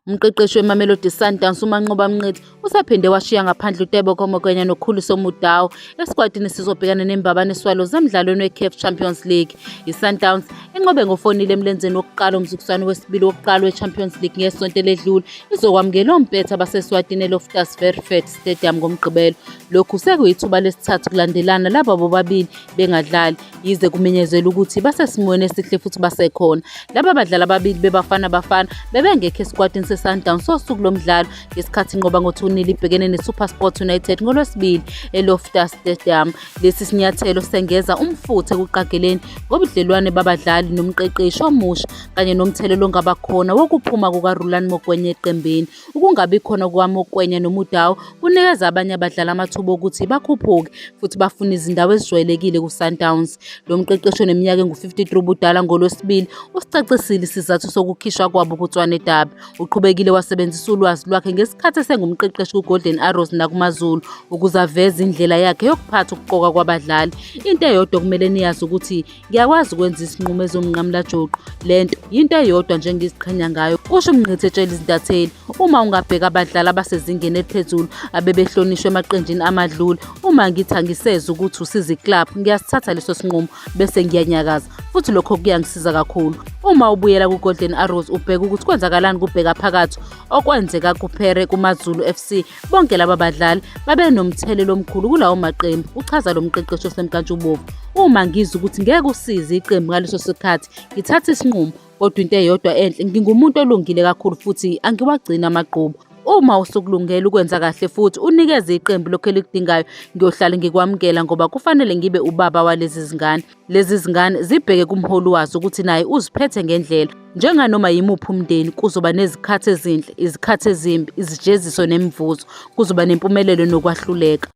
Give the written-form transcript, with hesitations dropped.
Umqeqeshi weMamelodi Sundowns uManqoba Mnqithi usaphinde washiya ngaphandle uTebogo Mokoena noKhuliso Mudau esikwadini sizobhekana neMbabane Swallows emdlalweni weCAF Champions League. ISundowns inqobe ngofonile emlenzeni wokuqala umzukuzwane wesibili wokuqala weChampions League ngesonto eledlule izokwamukela ompetha baseSwatini eLoftus Versfeld Stadium ngomgqibelo. Lokhu sekuyithuba lesithathu kulandelana laba bobabili bengadlali yize kumenyezelwa ukuthi basesimweni esihle futhi basekhona. Laba badlali ababili bebafana bafana bebengekho esquadini seSundowns sosuku lomdlalo ngesikhathi inqoba ngo-2-0 ibhekene neSuperSport United ngolwesibili eLoftus Stadium. Lesi sinyathelo sengeza umfutho ekuqageleni ngobudlelwane babadlali nomqeqeshi omusha kanye nomthelelo ongaba khona wokuphuma kukaRulani Mokwena eqembini. Ukungabi khona kukaMokwena noMudau kunikeza abanye abadlali amathuba okuthi bakhuphuke futhi bafune izindawo ezijwayelekile kuSundowns. Lo mqeqeshi oneminyaka engu-53 ubudala ngolwesibili usicacisile isizathu sokukhishwa kwabo kuTshwane Derby. Uqhubekile wasebenzisa ulwazi lwakhe ngesikhathi esengumqeqeshi kuGolden Arrows nakuMaZulu ukuze aveze indlela yakhe yokuphatha ukuqoka kwabadlali. Into eyodwa kumele niyazi ukuthi ngiyakwazi ukwenza isinqumo ezomnqamula juqu. Lento yinto eyodwa nje engiziqhenya ngayo, kusho uMnqithi etshela izintatheli. Uma ungabheka abadlali abasezingeni eliphezulu abebehlonishwe emaqenjini amadlule, uma ngithi angiseze ukuthi usiza iClub, ngiyasithatha leso sinqumo bese ngiyanyakaza futhi lokho kuyangisiza kakhulu. Uma ubuyela kuGolden Arrows ubheka ukuthi kwenzakalani kubheka phakathi okwenzeka kuPhere kuMaZulu FC, bonke laba badlali babe nomthelelo omkhulu kulawo maqembu, uchaza lo mqeqeshi osemkantshubomvu. Uma ngizwe ukuthi ngeke usize iqembu ngaleso sikhathi ngithatha isinqumo, kodwa into eyodwa enhle, ngingumuntu olungile kakhulu futhi angiwagcina amagqubu. Uma usukulungela ukwenza kahle futhi unikeze iqembu lokho elikudingayo, ngiyohlala ngikwamukela ngoba kufanele ngibe ubaba walezi zingane. Lezi zingane zibheke kumholi wazo ukuthi naye uziphethe ngendlela. Njenganoma yimuphi umndeni kuzoba nezikhathi ezinhle, izikhathi ezimbi, izijeziso nemivuzo, kuzoba nempumelelo nokwahluleka.